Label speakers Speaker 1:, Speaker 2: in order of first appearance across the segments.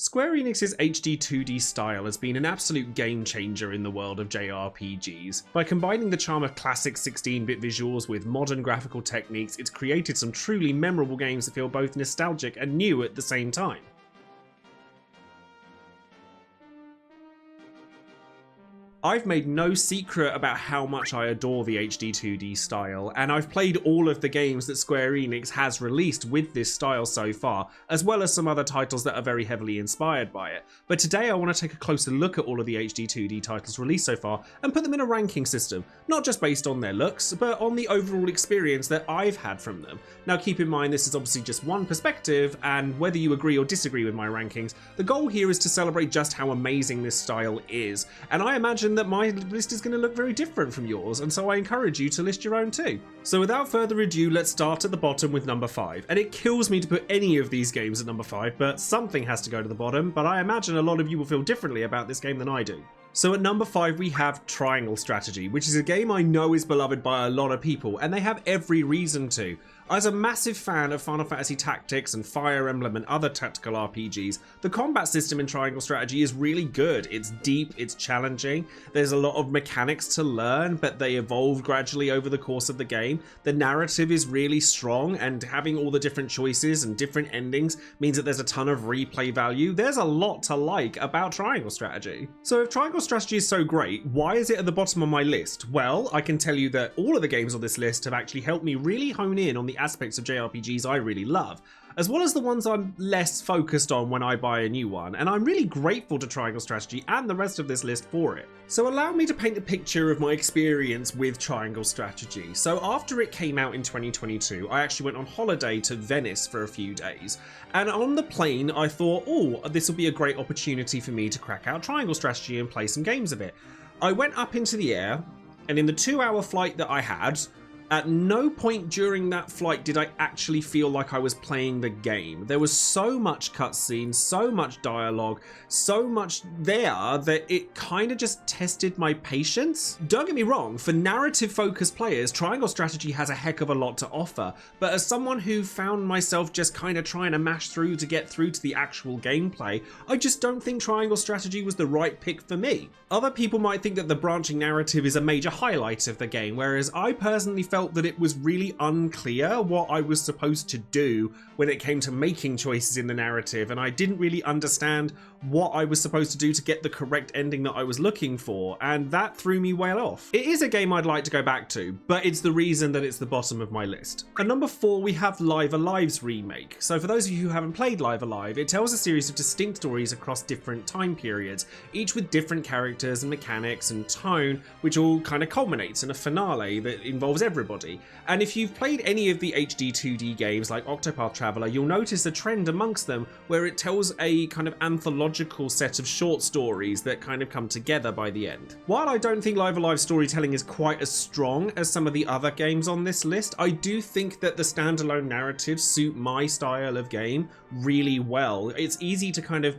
Speaker 1: Square Enix's HD-2D style has been an absolute game changer in the world of JRPGs. By combining the charm of classic 16-bit visuals with modern graphical techniques, it's created some truly memorable games that feel both nostalgic and new at the same time. I've made no secret about how much I adore the HD-2D style, and I've played all of the games that Square Enix has released with this style so far, as well as some other titles that are very heavily inspired by it. But today I want to take a closer look at all of the HD-2D titles released so far and put them in a ranking system, not just based on their looks, but on the overall experience that I've had from them. Now keep in mind this is obviously just one perspective, and whether you agree or disagree with my rankings, the goal here is to celebrate just how amazing this style is, and I imagine that my list is going to look very different from yours, and so I encourage you to list your own too. So without further ado, let's start at the bottom with number 5. And it kills me to put any of these games at number 5, but something has to go to the bottom, but I imagine a lot of you will feel differently about this game than I do. So at number 5 we have Triangle Strategy, which is a game I know is beloved by a lot of people, and they have every reason to. As a massive fan of Final Fantasy Tactics and Fire Emblem and other tactical RPGs, the combat system in Triangle Strategy is really good. It's deep, it's challenging, there's a lot of mechanics to learn, but they evolve gradually over the course of the game. The narrative is really strong, and having all the different choices and different endings means that there's a ton of replay value. There's a lot to like about Triangle Strategy. So if Triangle Strategy is so great, why is it at the bottom of my list? Well, I can tell you that all of the games on this list have actually helped me really hone in on the aspects of JRPGs I really love, as well as the ones I'm less focused on when I buy a new one, and I'm really grateful to Triangle Strategy and the rest of this list for it. So allow me to paint a picture of my experience with Triangle Strategy. So after it came out in 2022, I actually went on holiday to Venice for a few days, and on the plane I thought, oh, this will be a great opportunity for me to crack out Triangle Strategy and play some games of it. I went up into the air, and in the 2-hour flight that I had, at no point during that flight did I actually feel like I was playing the game. There was so much cutscene, so much dialogue, so much there that it kind of just tested my patience. Don't get me wrong, for narrative-focused players, Triangle Strategy has a heck of a lot to offer, but as someone who found myself just kind of trying to mash through to get through to the actual gameplay, I just don't think Triangle Strategy was the right pick for me. Other people might think that the branching narrative is a major highlight of the game, whereas I personally felt that it was really unclear what I was supposed to do when it came to making choices in the narrative, and I didn't really understand what I was supposed to do to get the correct ending that I was looking for, and that threw me well off. It is a game I'd like to go back to, but it's the reason that it's the bottom of my list. At number 4 we have Live Alive's remake. So for those of you who haven't played Live Alive, it tells a series of distinct stories across different time periods, each with different characters and mechanics and tone, which all kind of culminates in a finale that involves everybody. And if you've played any of the HD-2D games like Octopath Traveler, you'll notice a trend amongst them where it tells a kind of anthological set of short stories that kind of come together by the end. While I don't think Live Alive storytelling is quite as strong as some of the other games on this list, I do think that the standalone narratives suit my style of game really well. It's easy to kind of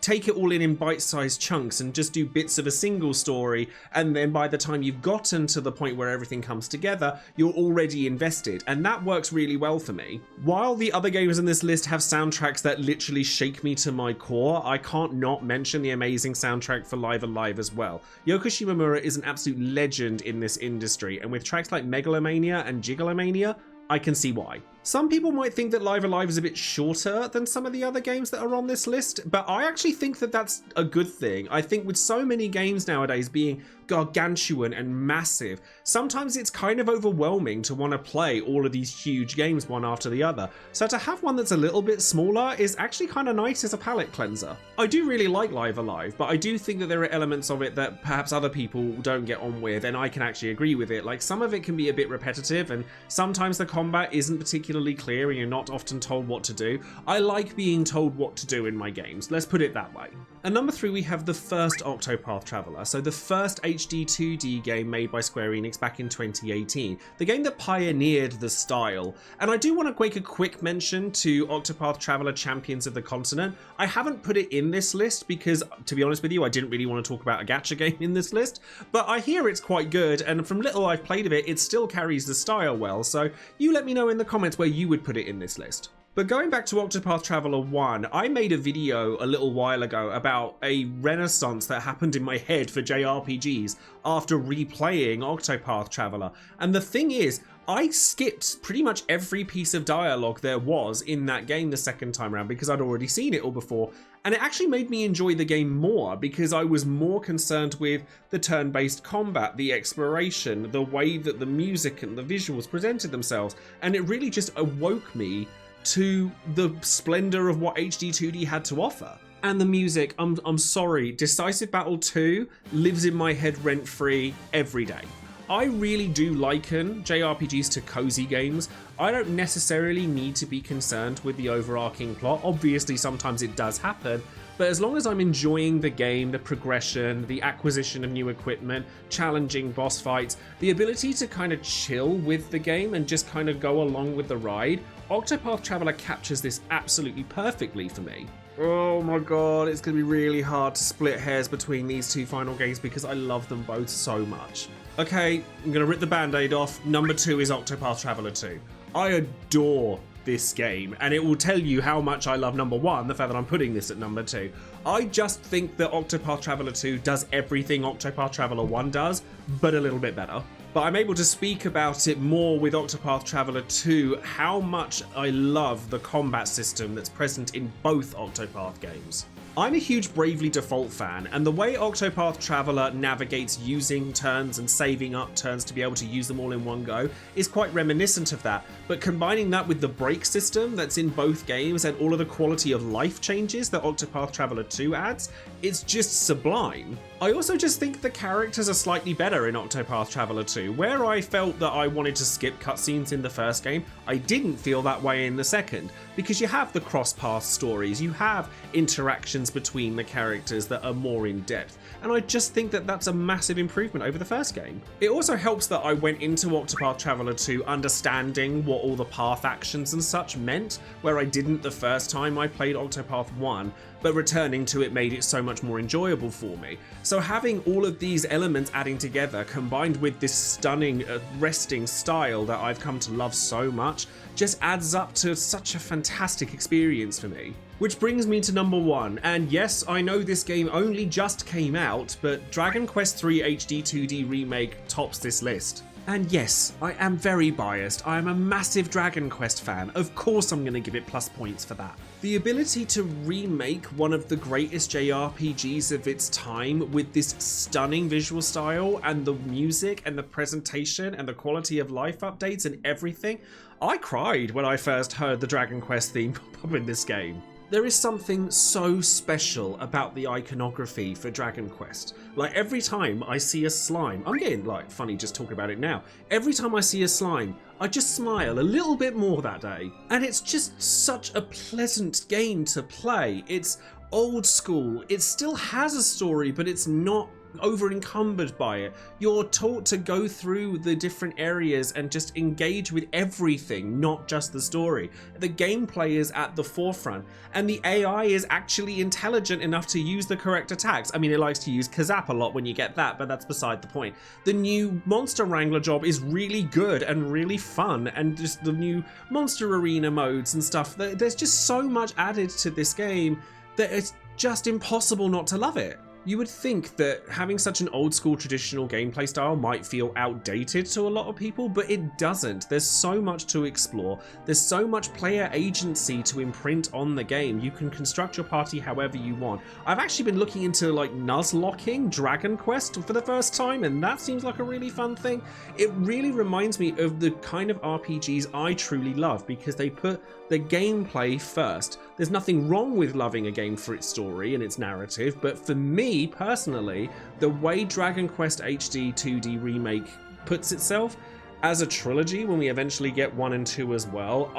Speaker 1: take it all in bite-sized chunks and just do bits of a single story, and then by the time you've gotten to the point where everything comes together, you're already invested, and that works really well for me. While the other games in this list have soundtracks that literally shake me to my core, I can't not mention the amazing soundtrack for Live Alive as well. Yoko Shimomura is an absolute legend in this industry, and with tracks like Megalomania and Gigolomania, I can see why. Some people might think that Live Alive is a bit shorter than some of the other games that are on this list, but I actually think that that's a good thing. I think with so many games nowadays being gargantuan and massive, sometimes it's kind of overwhelming to want to play all of these huge games one after the other. So to have one that's a little bit smaller is actually kind of nice as a palate cleanser. I do really like Live Alive, but I do think that there are elements of it that perhaps other people don't get on with, and I can actually agree with it. Like, some of it can be a bit repetitive, and sometimes the combat isn't particularly clear and you're not often told what to do. I like being told what to do in my games, let's put it that way. At number 3 we have the first Octopath Traveler, so the first HD-2D game made by Square Enix back in 2018, the game that pioneered the style. And I do want to make a quick mention to Octopath Traveler Champions of the Continent. I haven't put it in this list because, to be honest with you, I didn't really want to talk about a gacha game in this list, but I hear it's quite good, and from little I've played of it, it still carries the style well, so you let me know in the comments where you would put it in this list. But going back to Octopath Traveler 1, I made a video a little while ago about a renaissance that happened in my head for JRPGs after replaying Octopath Traveler. And the thing is, I skipped pretty much every piece of dialogue there was in that game the second time around because I'd already seen it all before, and it actually made me enjoy the game more because I was more concerned with the turn-based combat, the exploration, the way that the music and the visuals presented themselves, and it really just awoke me to the splendor of what HD-2D had to offer. And the music, I'm sorry, Decisive Battle 2 lives in my head rent-free every day. I really do liken JRPGs to cozy games. I don't necessarily need to be concerned with the overarching plot. Obviously, sometimes it does happen, but as long as I'm enjoying the game, the progression, the acquisition of new equipment, challenging boss fights, the ability to kind of chill with the game and just kind of go along with the ride, Octopath Traveler captures this absolutely perfectly for me. Oh my god, it's going to be really hard to split hairs between these two final games because I love them both so much. Okay, I'm going to rip the band-aid off. Number 2 is Octopath Traveler 2. I adore this game, and it will tell you how much I love number 1, the fact that I'm putting this at number 2. I just think that Octopath Traveler 2 does everything Octopath Traveler 1 does, but a little bit better. But I'm able to speak about it more with Octopath Traveler 2, how much I love the combat system that's present in both Octopath games. I'm a huge Bravely Default fan, and the way Octopath Traveler navigates using turns and saving up turns to be able to use them all in one go is quite reminiscent of that, but combining that with the break system that's in both games and all of the quality of life changes that Octopath Traveler 2 adds, it's just sublime. I also just think the characters are slightly better in Octopath Traveler 2. Where I felt that I wanted to skip cutscenes in the first game, I didn't feel that way in the second, because you have the cross-path stories, you have interactions between the characters that are more in depth, and I just think that that's a massive improvement over the first game. It also helps that I went into Octopath Traveler 2 understanding what all the path actions and such meant, where I didn't the first time I played Octopath 1, but returning to it made it so much more enjoyable for me. So having all of these elements adding together, combined with this stunning resting style that I've come to love so much, just adds up to such a fantastic experience for me. Which brings me to number 1, and yes, I know this game only just came out, but Dragon Quest III HD-2D Remake tops this list. And yes, I am very biased. I am a massive Dragon Quest fan. Of course I'm going to give it plus points for that. The ability to remake one of the greatest JRPGs of its time with this stunning visual style and the music and the presentation and the quality of life updates and everything. I cried when I first heard the Dragon Quest theme pop up in this game. There is something so special about the iconography for Dragon Quest. Like every time I see a slime, I'm getting like funny just talking about it now. Every time I see a slime, I just smile a little bit more that day. And it's just such a pleasant game to play. It's old school. It still has a story, but it's not over encumbered by it. You're taught to go through the different areas and just engage with everything, not just the story. The gameplay is at the forefront, and the AI is actually intelligent enough to use the correct attacks. I mean, it likes to use Kazap a lot when you get that, but that's beside the point. The new Monster Wrangler job is really good and really fun, and just the new Monster Arena modes and stuff. There's just so much added to this game that it's just impossible not to love it. You would think that having such an old school traditional gameplay style might feel outdated to a lot of people, but it doesn't. There's so much to explore. There's so much player agency to imprint on the game. You can construct your party however you want. I've actually been looking into like nuzlocking Dragon Quest for the first time, and that seems like a really fun thing. It really reminds me of the kind of RPGs I truly love because they put the gameplay first. There's nothing wrong with loving a game for its story and its narrative, but for me personally, the way Dragon Quest HD 2D Remake puts itself as a trilogy, when we eventually get 1 and 2 as well,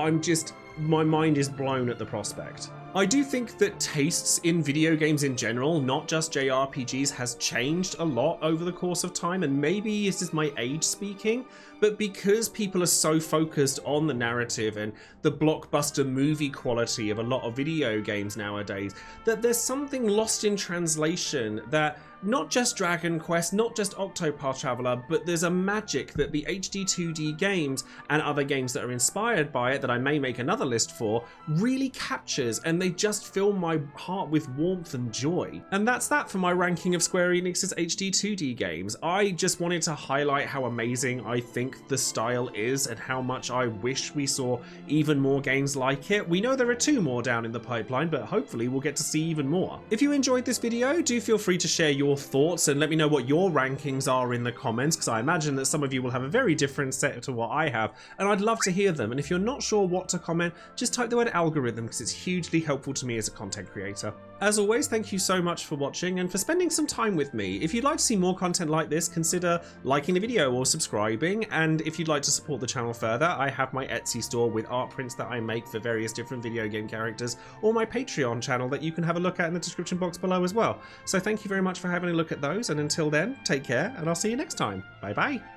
Speaker 1: my mind is blown at the prospect. I do think that tastes in video games in general, not just JRPGs, has changed a lot over the course of time, and maybe this is my age speaking, but because people are so focused on the narrative and the blockbuster movie quality of a lot of video games nowadays, that there's something lost in translation that not just Dragon Quest, not just Octopath Traveler, but there's a magic that the HD 2D games and other games that are inspired by it that I may make another list for really captures, and they just fill my heart with warmth and joy. And that's that for my ranking of Square Enix's HD-2D games. I just wanted to highlight how amazing I think the style is and how much I wish we saw even more games like it. We know there are 2 more down in the pipeline, but hopefully we'll get to see even more. If you enjoyed this video, do feel free to share your thoughts and let me know what your rankings are in the comments, because I imagine that some of you will have a very different set to what I have, and I'd love to hear them. And if you're not sure what to comment, just type the word algorithm, because it's hugely helpful to me as a content creator. As always, thank you so much for watching and for spending some time with me. If you'd like to see more content like this, consider liking the video or subscribing, and if you'd like to support the channel further, I have my Etsy store with art prints that I make for various different video game characters, or my Patreon channel that you can have a look at in the description box below as well. So thank you very much for having a look at those, and until then, take care, and I'll see you next time. Bye bye!